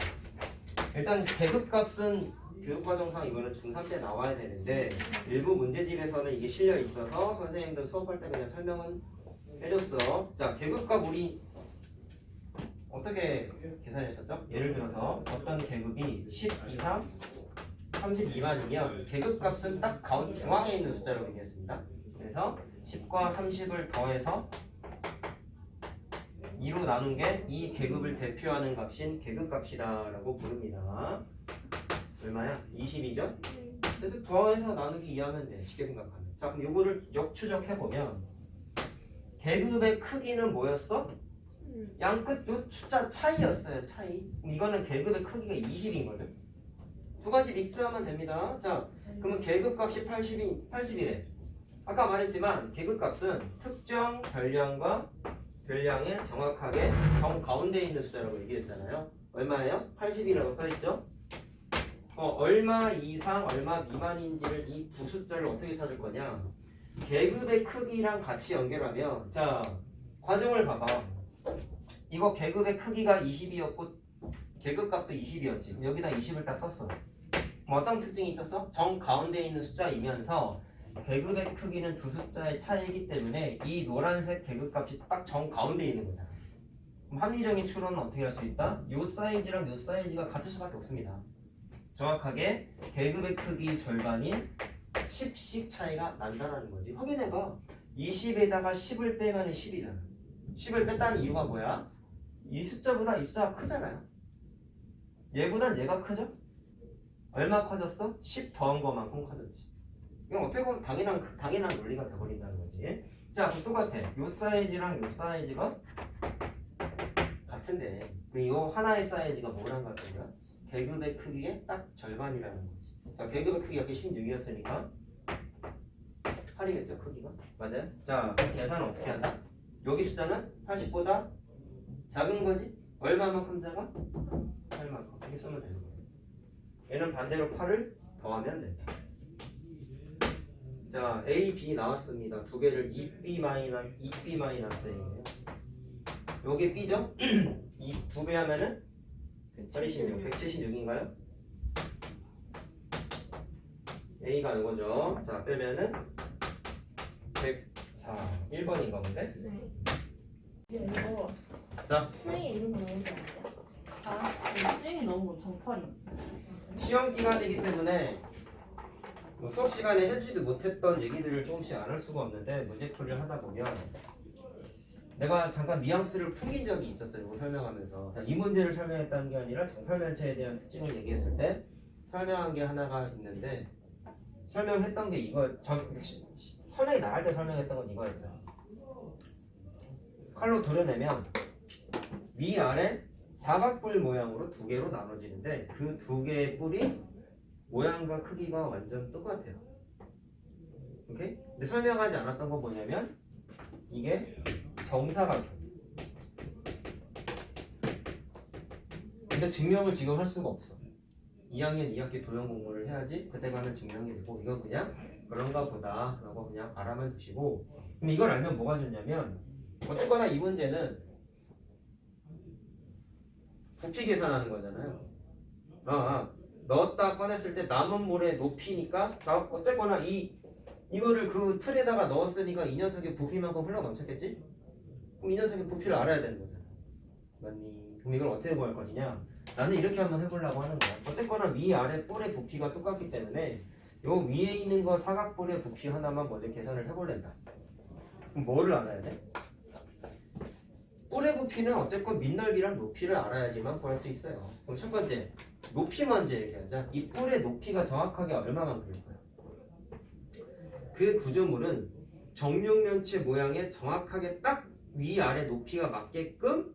일단 계급값은 교육과정상 이거는 중3 때 나와야 되는데 일부 문제집에서는 이게 실려 있어서 선생님들 수업할 때 그냥 설명은 해줬어. 자, 계급값 우리 어떻게 계산했었죠? 예를 들어서 어떤 계급이 10 이상 30 미만이면 계급값은 딱 가운 중앙에 있는 숫자로 얘기했습니다. 그래서 10과 30을 더해서 2로 나눈 게 이 계급을 대표하는 값인 계급값이다라고 부릅니다. 얼마야? 20이죠? 그래서 더해서 나누기 2하면 돼. 쉽게 생각하면. 자, 그럼 요거를 역추적해보면 계급의 크기는 뭐였어? 양끝 요 숫자 차이였어요. 차이. 그럼 이거는 계급의 크기가 20인 거죠. 두 가지 믹스하면 됩니다. 자, 그러면 계급값이 80이래. 아까 말했지만 계급값은 특정 별량과 별량의 정확하게 정 가운데 있는 숫자라고 얘기했잖아요. 얼마예요? 80이라고 써있죠. 얼마 이상 얼마 미만인지를 이 두 숫자를 어떻게 찾을 거냐? 계급의 크기랑 같이 연결하면, 자, 과정을 봐봐. 이거 계급의 크기가 20이었고 계급값도 20이었지. 여기다 20을 딱 썼어. 뭐 어떤 특징이 있었어? 정 가운데 있는 숫자이면서 계급의 크기는 두 숫자의 차이이기 때문에 이 노란색 계급값이 딱 정 가운데 있는 거잖아. 그럼 합리적인 추론은 어떻게 할 수 있다? 요 사이즈랑 요 사이즈가 같을 수밖에 없습니다. 정확하게 계급의 크기 절반인 10씩 차이가 난다는 거지. 확인해봐. 20에다가 10을 빼면 10이잖아. 10을 뺐다는 이유가 뭐야? 이 숫자보다 이 숫자가 크잖아요. 얘보단 얘가 크죠? 얼마 커졌어? 10 더한 것만큼 커졌지. 이건 어떻게 보면 당연한 논리가 돼버린다는 거지. 자, 그럼 똑같아. 요 사이즈랑 요 사이즈가 같은데 이 하나의 사이즈가 뭐랑 같은 거야? 계급의 크기의 딱 절반이라는 거지. 자, 계급의 크기가 16이었으니까 8이겠죠, 크기가? 맞아요? 자, 계산은 어떻게 한다? 여기 숫자는 80보다 작은 거지? 얼마만큼 작아? 8만큼. 이렇게 쓰면 되는 거예요. 얘는 반대로 8을 더하면 된다. 자, A, B 나왔습니다. 두 개를 2B-A예요. 요게 B죠? 이 두 배 하면은 176인가요? A가 이거죠. 자, 빼면은 104. 1번인가 본데? 네. 이거 자, 수행에 이런 거 나오지 않냐? 수행이 너무 정팔이. 시험 기간이기 때문에 뭐 수업 시간에 해주지도 못했던 얘기들을 조금씩 안 할 수가 없는데 문제풀이를 하다 보면 내가 잠깐 뉘앙스를 풍긴 적이 있었어요. 이거 설명하면서. 자, 이 문제를 설명했다는 게 아니라 정팔면체에 대한 특징을 얘기했을 때 설명한 게 하나가 있는데 설명했던 게 이거 선에 나갈 때 설명했던 건 이거였어요. 칼로 도려내면 위아래 사각뿔 모양으로 두 개로 나눠지는데 그 두 개의 뿔이 모양과 크기가 완전 똑같아요. 오케이? 근데 설명하지 않았던 건 뭐냐면 이게 정사각형. 근데 증명을 지금 할 수가 없어. 2학년 2학기 도형 공부를 해야지 그때 가면 증명이 되고 이건 그냥 그런가 보다 라고 그냥 알아만 두시고, 그럼 이걸 알면 뭐가 좋냐면 어쨌거나 이 문제는 부피 계산하는 거잖아요. 넣었다 꺼냈을 때 남은 물의 높이니까 어쨌거나 이거를 그 틀에다가 넣었으니까 이 녀석의 부피만큼 흘러 넘쳤겠지? 그럼 이 녀석의 부피를 알아야 되는 거잖아. 맞니? 그럼 이걸 어떻게 구할 것이냐? 나는 이렇게 한번 해보려고 하는 거야. 어쨌거나 위아래 뿔의 부피가 똑같기 때문에 요 위에 있는 거 사각뿔의 부피 하나만 먼저 계산을 해볼랜다. 그럼 뭐를 알아야 돼? 뿔의 부피는 어쨌건 밑넓이랑 높이를 알아야지만 구할 수 있어요. 그럼 첫 번째, 높이 먼저 얘기하자. 이 뿔의 높이가 정확하게 얼마만큼일 거야? 그 구조물은 정육면체 모양에 정확하게 딱 위아래 높이가 맞게끔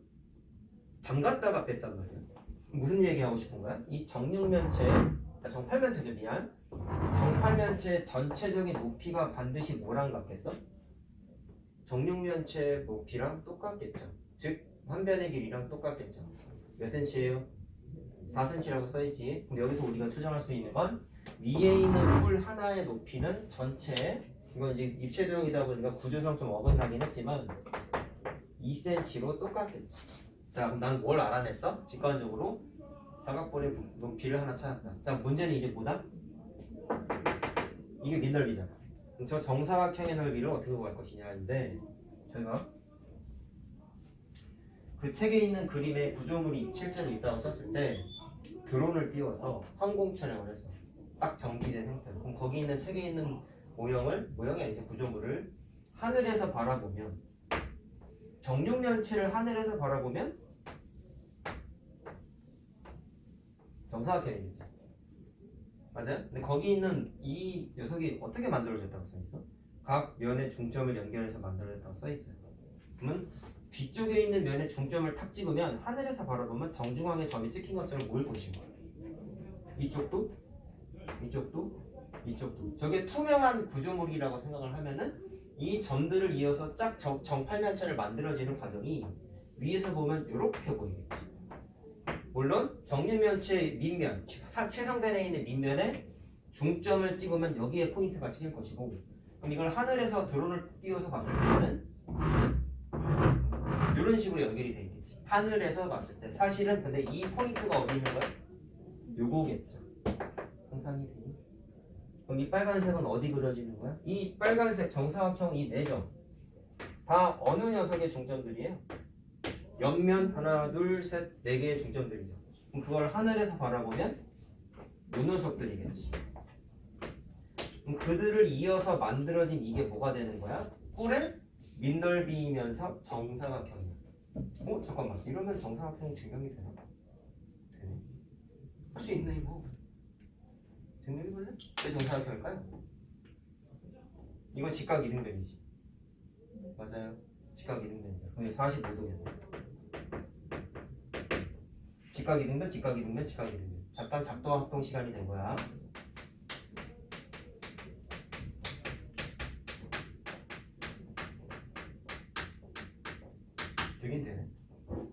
담갔다가 뺐단 말이야. 무슨 얘기하고 싶은 거야? 이 정육면체, 정팔면체죠, 미안. 정팔면체 전체적인 높이가 반드시 뭐랑 같겠어? 정육면체 높이랑 똑같겠죠. 즉 한 변의 길이랑 똑같겠죠. 몇 cm예요? 4cm라고 써있지. 그럼 여기서 우리가 추정할 수 있는 건 위에 있는 뿔 하나의 높이는 전체, 이건 이제 입체도형이다 보니까 구조상 좀 어긋나긴 했지만 2cm로 똑같겠지. 자, 그럼 난 뭘 알아냈어? 직관적으로 사각뿔의 높이를 하나 찾았다. 자, 문제는 이제 뭐다? 이게 밑넓이잖아. 그럼 저 정사각형의 넓이를 어떻게 구할 것이냐인데, 저희가 그 책에 있는 그림에 구조물이 실제로 있다고 썼을 때 드론을 띄워서 항공 촬영을 했어. 딱 정비된 형태로. 그럼 거기 있는 책에 있는 모형이 아니죠. 구조물을 하늘에서 바라보면, 정육면체를 하늘에서 바라보면 정사각형이겠지. 맞아요? 근데 거기 있는 이 녀석이 어떻게 만들어졌다고 써있어? 각 면의 중점을 연결해서 만들어졌다고 써있어요. 그러면 뒤쪽에 있는 면의 중점을 탁 찍으면 하늘에서 바라보면 정중앙에 점이 찍힌 것처럼 보일 것인 거야. 이쪽도, 이쪽도, 이쪽도. 저게 투명한 구조물이라고 생각을 하면은 이 점들을 이어서 쫙 정팔면체를 만들어지는 과정이 위에서 보면 이렇게 보이겠지. 물론 정육면체 밑면, 최상단에 있는 밑면에 중점을 찍으면 여기에 포인트가 찍힐 것이고, 그럼 이걸 하늘에서 드론을 띄워서 봤을 때는 이런 식으로 연결이 돼 있겠지. 하늘에서 봤을 때 사실은 근데 이 포인트가 어디 있는 거야? 요거겠죠. 상상이 되니? 그럼 이 빨간색은 어디 그려지는 거야? 이 빨간색 정사각형 이 네 점 다 어느 녀석의 중점들이에요? 옆면 하나, 둘, 셋, 네 개의 중점들이죠. 그럼 그걸 하늘에서 바라보면 요 녀석들이겠지. 그럼 그들을 이어서 만들어진 이게 뭐가 되는 거야? 뿔의 밑넓이면서 정사각형이야. 잠깐만. 이러면 정사각형이 증명이 되나? 되네. 할 수 있네 이거. 증명해볼래? 왜 정사각형일까요? 이거 직각 이등변이지. 맞아요. 직각 이등변이죠. 그럼 45도겠네. 직각 이등변, 직각 이등변, 직각 이등변. 잠깐 작도 합동 시간이 된 거야. 되긴 되네.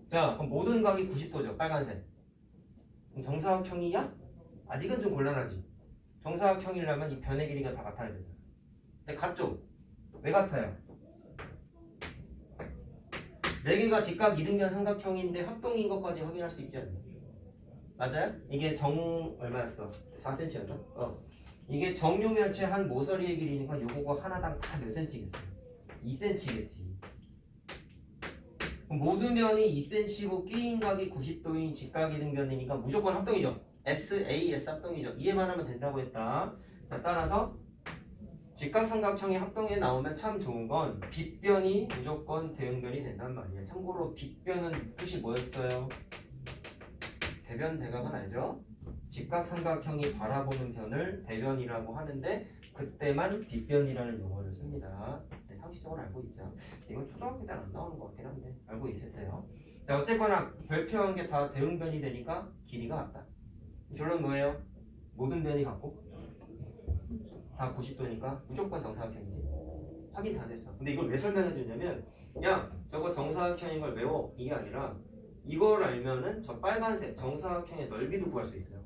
자, 그럼 모든 각이 90도죠. 빨간색. 그럼 정사각형이야? 아직은 좀 곤란하지. 정사각형이라면 이 변의 길이가 다 같아야 되잖아. 근데 같죠? 왜 같아요? 네 개가 직각 이등변 삼각형인데 합동인 것까지 확인할 수 있지 않나요? 맞아요? 이게 얼마였어? 4cm였나? 이게 정육면체 한 모서리의 길이니까 요거가 하나당 다 몇 cm겠어요? 2cm겠지. 모든 면이 2cm고 끼인 각이 90도인 직각 이등변이니까 무조건 합동이죠. SAS 합동이죠. 이해만 하면 된다고 했다. 자, 따라서 직각삼각형이 합동에 나오면 참 좋은 건 빗변이 무조건 대응변이 된단 말이에요. 참고로 빗변은 뜻이 뭐였어요? 대변 대각은 알죠? 직각삼각형이 바라보는 변을 대변이라고 하는데 그때만 빗변이라는 용어를 씁니다. 네, 상식적으로 알고 있죠. 이건 초등학교 때는 안 나오는 것 같긴 한데 알고 있으세요? 자, 어쨌거나 별표한 게 다 대응변이 되니까 길이가 같다. 결론 뭐예요? 모든 변이 같고 다 90도니까 무조건 정사각형이지. 확인 다 됐어. 근데 이걸 왜 설명해 주냐면 그냥 저거 정사각형인 걸 외워 이게 아니라 이걸 알면은 저 빨간색 정사각형의 넓이도 구할 수 있어요.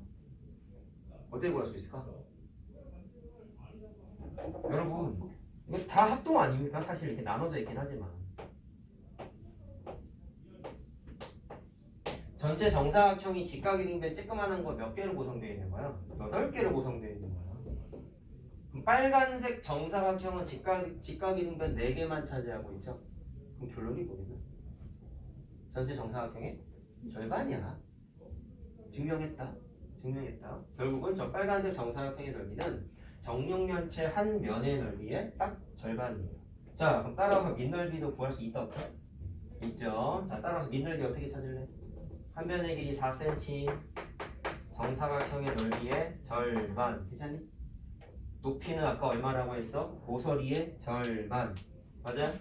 어떻게 구할 수 있을까? 여러분 이거 다 합동 아닙니까? 사실 이렇게 나눠져 있긴 하지만 전체 정사각형이 직각이등변 쬐끄만한 거 몇 개로 구성되어 있는 거야? 8개로 구성되어 있는 거야. 그럼 빨간색 정사각형은 직각이등변 4개만 차지하고 있죠? 그럼 결론이 뭐겠나? 전체 정사각형의 절반이야. 증명했다. 결국은 저 빨간색 정사각형의 넓이는 정육면체 한 면의 넓이의 딱 절반이에요. 자, 그럼 따라서 밑넓이도 구할 수 있다 없다? 있죠. 자, 따라서 밑넓이 어떻게 찾을래? 한 변의 길이 4cm, 정사각형의 넓이의 절반. 괜찮니? 높이는 아까 얼마라고 했어? 모서리의 절반. 맞아?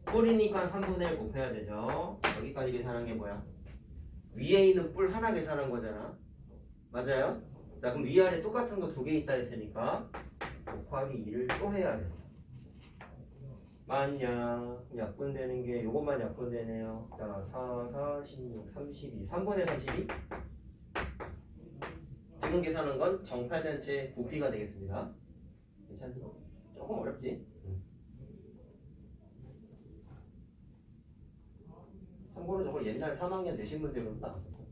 뿔이니까 3분의 1 곱해야 되죠. 여기까지 계산한 게 뭐야? 위에 있는 뿔 하나 계산한 거잖아. 맞아요? 자, 그럼 위아래 똑같은 거 두 개 있다 했으니까 곱하기 2를 또 해야 돼. 맞냐? 약분되는 게 요것만 약분되네요. 자, 4, 4, 16, 32, 3분의 32. 지금 계산한 건 정팔면체 부피가 되겠습니다. 괜찮니? 조금 어렵지? 참고로 저거 옛날 3학년 내신 문제로 나왔었어.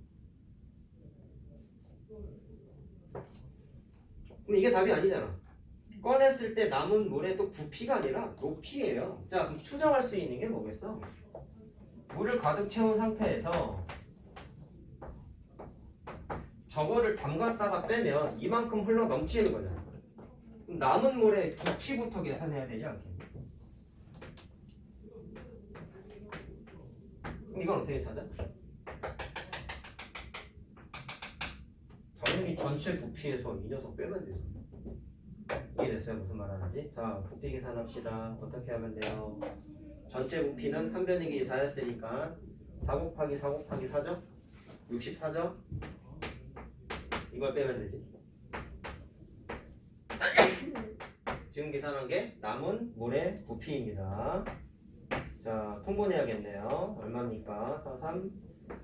그럼 이게 답이 아니잖아. 꺼냈을 때 남은 물의 또 부피가 아니라 높이예요. 자, 그럼 추정할 수 있는 게 뭐겠어? 물을 가득 채운 상태에서 저거를 담갔다가 빼면 이만큼 흘러 넘치는 거잖아. 그럼 남은 물의 부피부터 계산해야 되지 않겠니? 그럼 이건 어떻게 찾아? 당연히 전체 부피에서 이 녀석 빼면 되죠. 이해됐어요? 무슨 말 하는지? 자, 부피 계산합시다. 어떻게 하면 돼요? 전체 부피는 한 변의 길이 4였으니까 4 곱하기 4 곱하기 4죠? 64죠? 이걸 빼면 되지. 지금 계산한 게 남은 물의 부피입니다. 자, 통분해야겠네요. 얼마입니까? 4, 3,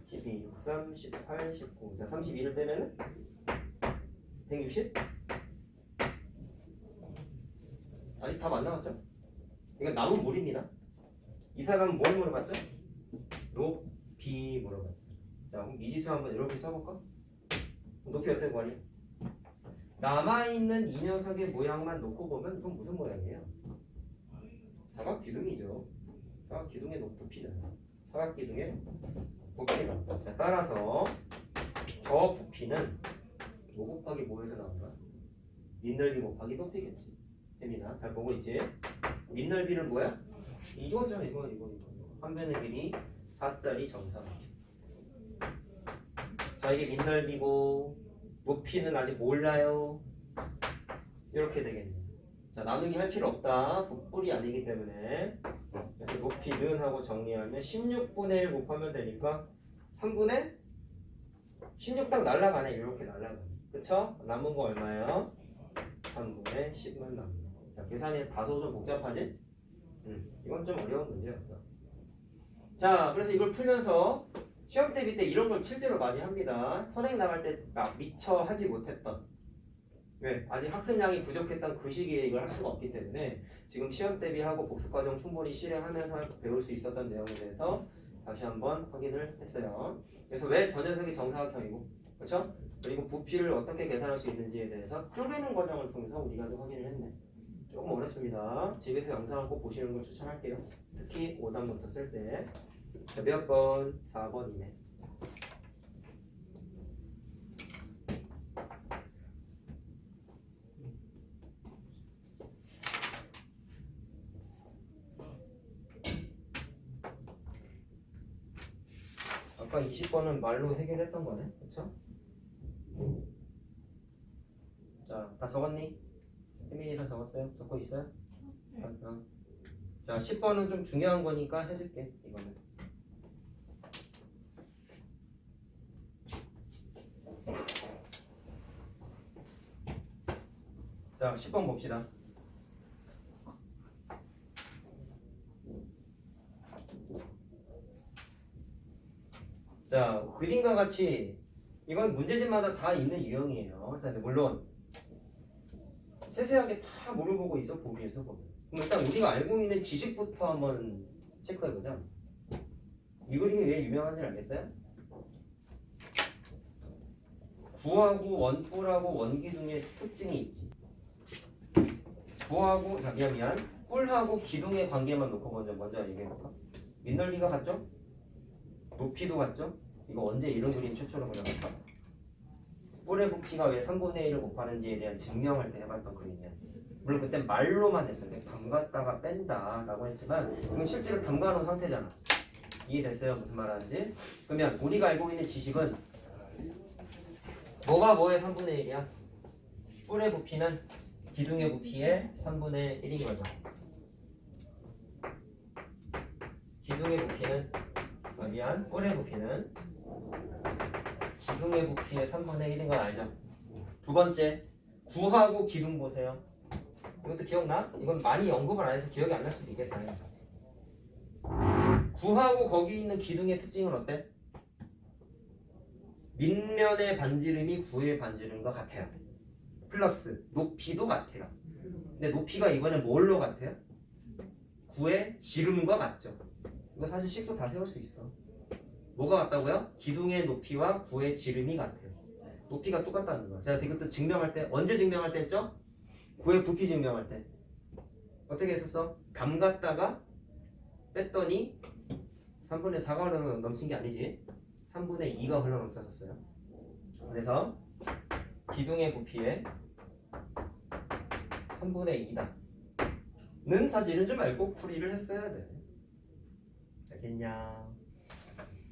12, 6, 3, 18, 19. 자, 32를 빼면은 160? 아직 답 안 나왔죠? 이건 남은 물입니다. 이 사람은 뭘 물어봤죠? 높이 물어봤죠. 자, 그럼 미지수 한번 이렇게 써볼까? 높이 어떻게 구하니? 남아있는 이 녀석의 모양만 놓고 보면 이건 무슨 모양이에요? 사각기둥이죠. 사각기둥의 부피잖아요. 사각기둥의 부피가. 자, 따라서 저 부피는 뭐 곱하기 뭐에서 나온다? 밑넓이 곱하기 높이겠지. 됩니다. 잘 보고 있지? 밑넓이는 뭐야? 이거죠. 이거. 한 변의 길이 4짜리 정사각형. 자, 이게 밑넓이고 높이는 아직 몰라요. 이렇게 되겠네요. 자, 나누기 할 필요 없다. 뿔이 아니기 때문에. 그래서 높이는 하고 정리하면 16분의 1 곱하면 되니까 3분의 16 딱 날라가네. 이렇게 날라가네. 그쵸? 남은 거 얼마예요? 3분의 10만 남는 거. 자, 계산이 다소 좀 복잡하지? 이건 좀 어려운 문제였어. 자, 그래서 이걸 풀면서 시험 대비 때 이런 걸 실제로 많이 합니다. 선행 나갈 때 미처 하지 못했던, 왜? 아직 학습량이 부족했던 그 시기에 이걸 할 수가 없기 때문에 지금 시험 대비하고 복습과정 충분히 실행하면서 배울 수 있었던 내용에 대해서 다시 한번 확인을 했어요. 그래서 왜 저 녀석이 정사각형이고, 그렇죠? 그리고 부피를 어떻게 계산할 수 있는지에 대해서 쪼개는 과정을 통해서 우리가 좀 확인을 했네. 조금 어렵습니다. 집에서 영상을 꼭 보시는 걸 추천할게요. 특히 5단부터 쓸 때. 자, 몇 번? 4번이네. 아까 20번은 말로 해결했던 거네. 그쵸? 자, 다 적었니? 혜민이 다 적었어요? 적고 있어요? 자, 10번은 좀 중요한 거니까 해줄게. 이거는. 자, 10번 봅시다. 자, 그림과 같이 이건 문제집마다 다 있는 유형이에요. 자, 물론 세세하게 다 물어보고 있어, 보기에서 보면. 그럼 일단 우리가 알고 있는 지식부터 한번 체크해보자. 이 그림이 왜 유명한지 알겠어요? 구하고 원뿔하고 원기둥의 특징이 있지. 구하고, 자, 미안. 뿔하고 기둥의 관계만 놓고 먼저 얘기해볼까? 밑넓이가 같죠? 높이도 같죠? 이거 언제 이런 그림 최초로 그려봤어? 뿔의 부피가 왜 3분의 1을 곱하는지에 대한 증명할 때 해봤던 그림이야. 물론 그때 말로만 했었는데 담갔다가 뺀다 라고 했지만 이건 실제로 담가놓은 상태잖아. 이해됐어요? 무슨 말 하는지? 그러면 우리가 알고 있는 지식은 뭐가 뭐의 3분의 1이야? 뿔의 부피는 기둥의 부피의 3분의 1인 거죠. 기둥의 부피는 뿔의 부피는 기둥의 부피의 3분의 1인 건 알죠? 두 번째, 구하고 기둥 보세요. 이것도 기억나? 이건 많이 언급을 안 해서 기억이 안 날 수도 있겠다. 구하고 거기 있는 기둥의 특징은 어때? 밑면의 반지름이 구의 반지름과 같아요. 플러스 높이도 같아요. 근데 높이가 이번에 뭘로 같아요? 구의 지름과 같죠. 이거 사실 식도 다 세울 수 있어. 뭐가 같다고요? 기둥의 높이와 구의 지름이 같아요. 높이가 똑같다는 거야. 자, 그래서 이것도 증명할 때 언제 증명할 때 했죠? 구의 부피 증명할 때 어떻게 했었어? 담갔다가 뺐더니 3분의 4가 흘러 넘친 게 아니지. 3분의 2가 흘러 넘쳤었어요. 그래서 기둥의 부피의 3분의 2다 는 사실은 좀 알고 풀이를 했어야 돼. 알겠냐?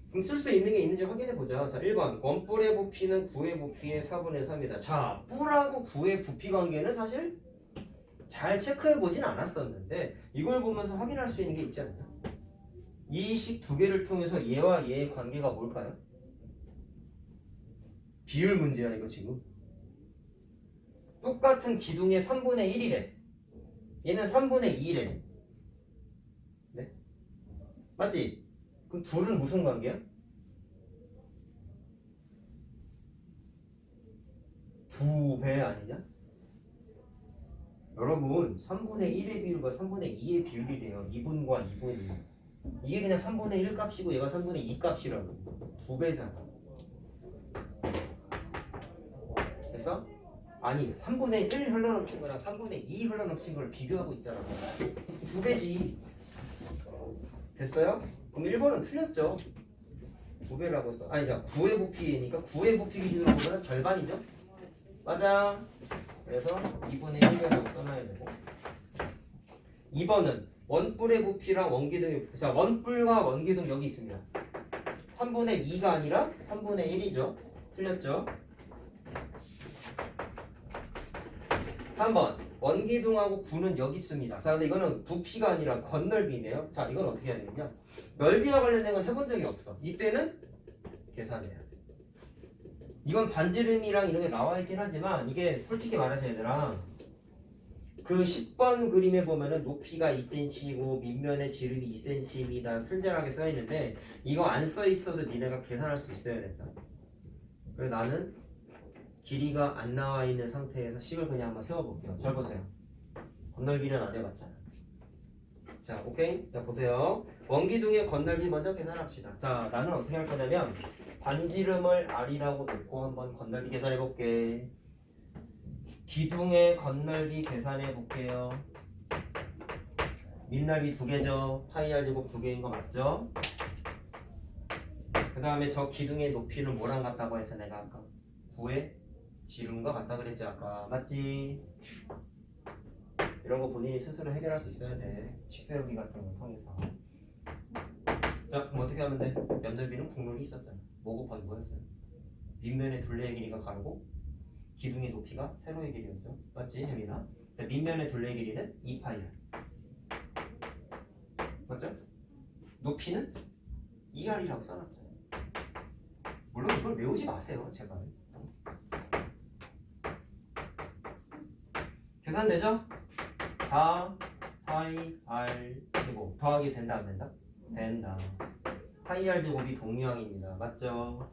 그럼 쓸 수 있는 게 있는지 확인해 보자. 자, 1번 원뿔의 부피는 구의 부피의 4분의 3이다. 자, 뿔하고 구의 부피 관계는 사실 잘 체크해 보진 않았었는데 이걸 보면서 확인할 수 있는 게 있지 않나? 이 식 두 개를 통해서 얘와 얘의 관계가 뭘까요? 비율 문제야 이거 지금. 똑같은 기둥의 3분의 1이래. 얘는 3분의 2래. 네? 맞지? 그럼 둘은 무슨 관계야? 두 배 아니냐? 여러분 3분의 1의 비율과 3분의 2의 비율이래요. 2분과 2분이. 이게 그냥 3분의 1 값이고 얘가 3분의 2 값이라고. 두 배잖아. 그래서 아니 3분의 1 흘러넘친 거랑 3분의 2 흘러넘친 걸 비교하고 있잖아. 두 배지. 됐어요? 그럼 1번은 틀렸죠. 두 배라고 써. 아니 자 9의 부피니까 9의 부피 기준으로 보면 절반이죠. 맞아. 그래서 2분의 1배라고 써놔야 되고 2번은 원뿔의 부피랑 원기둥의 부피. 자 원뿔과 원기둥 여기 있습니다. 3분의 2가 아니라 3분의 1이죠. 틀렸죠. 3번 원기둥하고 구는 여기 있습니다. 자 근데 이거는 부피가 아니라 건널비네요. 자 이건 어떻게 해야 되느냐, 넓이와 관련된 건 해본 적이 없어. 이때는 계산해야 돼. 이건 반지름이랑 이런 게 나와 있긴 하지만 이게 솔직히 말해서 얘들아 그 10번 그림에 보면은 높이가 2cm이고 밑면의 지름이 2cm입니다 슬절하게 써 있는데 이거 안 써 있어도 니네가 계산할 수 있어야 된다. 그래서 나는 길이가 안 나와 있는 상태에서 식을 그냥 한번 세워볼게요. 잘 보세요. 건널비는 안 해봤잖아. 자, 오케이? 자, 보세요. 원기둥의 건널비 먼저 계산합시다. 자, 나는 어떻게 할 거냐면 반지름을 R이라고 놓고 한번 건널비 계산해 볼게. 기둥의 건널비 계산해 볼게요. 밑넓이 2개죠. 파이 R 제곱 2개인 거 맞죠? 그 다음에 저 기둥의 높이는 뭐랑 같다고 해서 내가 아까 9의 지름과 같다 그랬지 아까. 맞지? 이런 거 본인이 스스로 해결할 수 있어야 돼. 식세우기 같은 거 통해서. 자, 그럼 어떻게 하면 돼? 면넓이는 국룰이 있었잖아. 뭐 곱하기 뭐였어요? 밑면의 둘레의 길이가 가르고 기둥의 높이가 세로의 길이였죠. 맞지, 혜민아? 밑면의 둘레의 길이는 2파이야. 맞죠? 높이는 2R이라고 써놨잖아요. 물론 이걸 외우지 마세요, 제발. 계산되죠? 4 파이 R 제곱 더하기 된다 안 된다? 된다. 파이 R 제곱이 동류항입니다. 맞죠?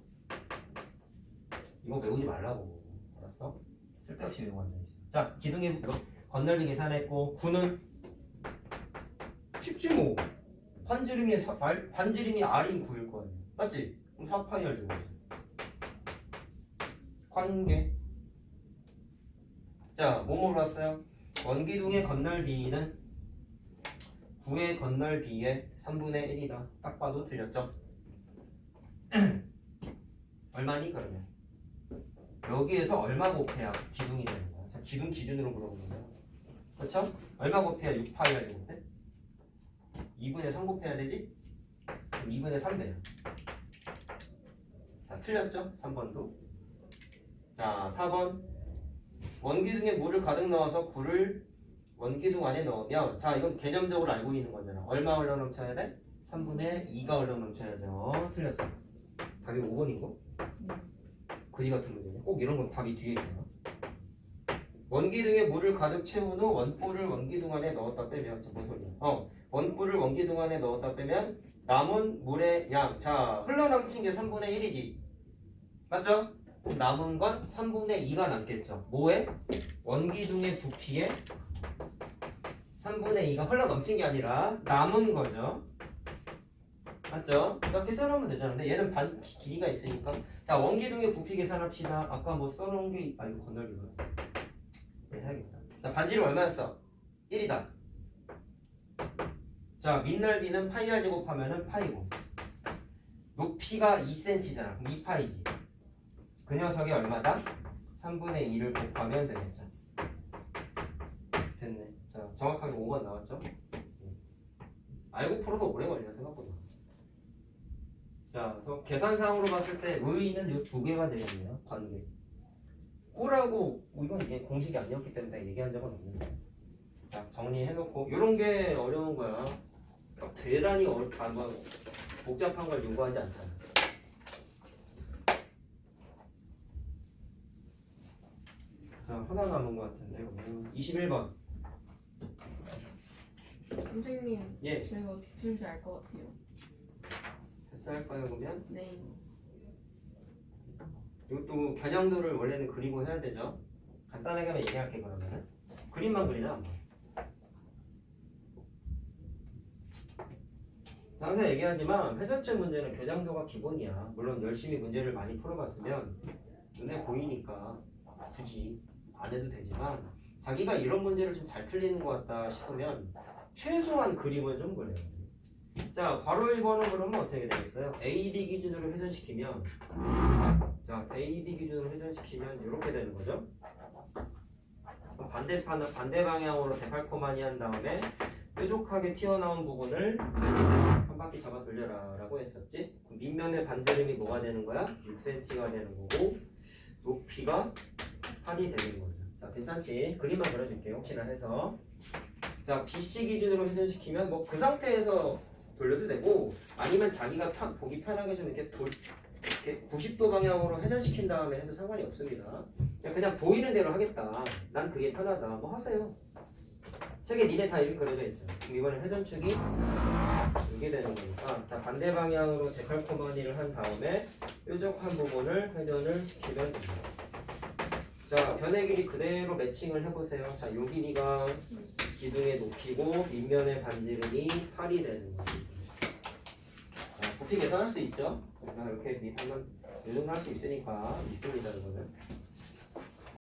이거 외우지 말라고. 알았어? 쓸데없이 외우고 앉아있어. 자, 기둥의 건널비 계산했고 9는 쉽지 뭐. 반지름이 R인 9일 거예요. 맞지? 그럼 4 파이 R 제곱이죠. 관계. 자, 뭐뭐 봤어요? 원기둥의 건널비는 9의 건널비의 3분의 1이다. 딱 봐도 틀렸죠? 얼마니 그러면? 여기에서 얼마 곱해야 기둥이 되는 거야? 자, 기둥 기준으로 물어보는 거야. 그렇죠? 얼마 곱해야 6파이를 곱해? 2분의 3 곱해야 되지? 그럼 2분의 3배야. 자, 틀렸죠? 3번도. 자, 4번. 원기둥에 물을 가득 넣어서 굴을 원기둥 안에 넣으면, 자, 이건 개념적으로 알고 있는 거잖아. 얼마 흘러 넘쳐야 돼? 3분의 2가 흘러 넘쳐야죠. 틀렸어. 답이 5번이고. 그지 같은 문제네. 꼭 이런 건 답이 뒤에 있잖아. 원기둥에 물을 가득 채운 후 원뿔을 원기둥 안에 넣었다 빼면, 뭔 소리야? 원뿔을 원기둥 안에 넣었다 빼면 남은 물의 양. 자, 흘러 넘친 게 3분의 1이지. 맞죠? 그럼 남은 건 3분의 2가 남겠죠. 뭐에? 원기둥의 부피에 3분의 2가 흘러 넘친 게 아니라 남은 거죠. 맞죠? 그러니까 계산하면 되잖아. 근데 얘는 반 길이가 있으니까. 자, 원기둥의 부피 계산합시다. 아까 뭐 써놓은 게 이거 건널기구나. 네, 해야겠다. 자, 반지름 얼마였어? 1이다. 자, 밑넓이는 파이 r 제곱하면은 파이고, 높이가 2cm잖아. 그럼 2파이지. 그 녀석이 얼마다? 3분의 2를 곱하면 되겠죠. 됐네. 자, 정확하게 5번 나왔죠? 알고 풀어도 오래 걸려 생각보다. 자, 그래서 계산상으로 봤을 때 의의는 이 두 개가 되겠네요. 관계. 꾸라고 이건 이게 공식이 아니었기 때문에 얘기한 적은 없는데. 자, 정리해놓고 이런 게 어려운 거야. 막 대단히 복잡한 걸 요구하지 않잖아. 자, 하나 남은 것 같은데. 21번. 선생님, 예. 저희가 어떻게 푸는지 알 것 같아요. 패스할까요, 그러면? 네. 이것도 겨냥도를 원래는 그리고 해야 되죠. 간단하게만 얘기할게 그러면은. 그림만 그리자 한번. 항상 얘기하지만 회전체 문제는 겨냥도가 기본이야. 물론 열심히 문제를 많이 풀어봤으면 눈에 보이니까 굳이 안 해도 되지만, 자기가 이런 문제를 좀 잘 틀리는 것 같다 싶으면 최소한 그림을 좀 그려요. 자, 괄호 1번은 그러면 어떻게 되겠어요? A, B 기준으로 회전시키면, 자, A, B 기준으로 회전시키면 이렇게 되는 거죠. 반대 방향으로 데칼코마니 한 다음에 뾰족하게 튀어나온 부분을 한 바퀴 잡아 돌려라 라고 했었지. 그럼 밑면의 반지름이 뭐가 되는 거야? 6cm가 되는 거고, 높이가 8이 되는 거죠. 자, 괜찮지? 그림만 그려줄게요. 혹시나 해서. 자, BC 기준으로 회전시키면 뭐 그 상태에서 돌려도 되고, 아니면 자기가 보기 편하게 좀 이렇게 90도 방향으로 회전시킨 다음에 해도 상관이 없습니다. 그냥 보이는 대로 하겠다. 난 그게 편하다. 뭐 하세요. 책에 니네 다 이렇게 그려져 있잖아. 그럼 이번에 회전축이 이게 되는 거니까, 자, 반대 방향으로 데칼코마니를 한 다음에 뾰족한 부분을 회전을 시키면 됩니다. 자, 변의 길이 그대로 매칭을 해보세요. 자, 요 길이가 기둥의 높이고 밑면의 반지름이 8이 되는 거죠. 부피 계산할 수 있죠? 우리가 이렇게 대입하면 요 정도 할 수 있으니까 믿습니다, 이거는.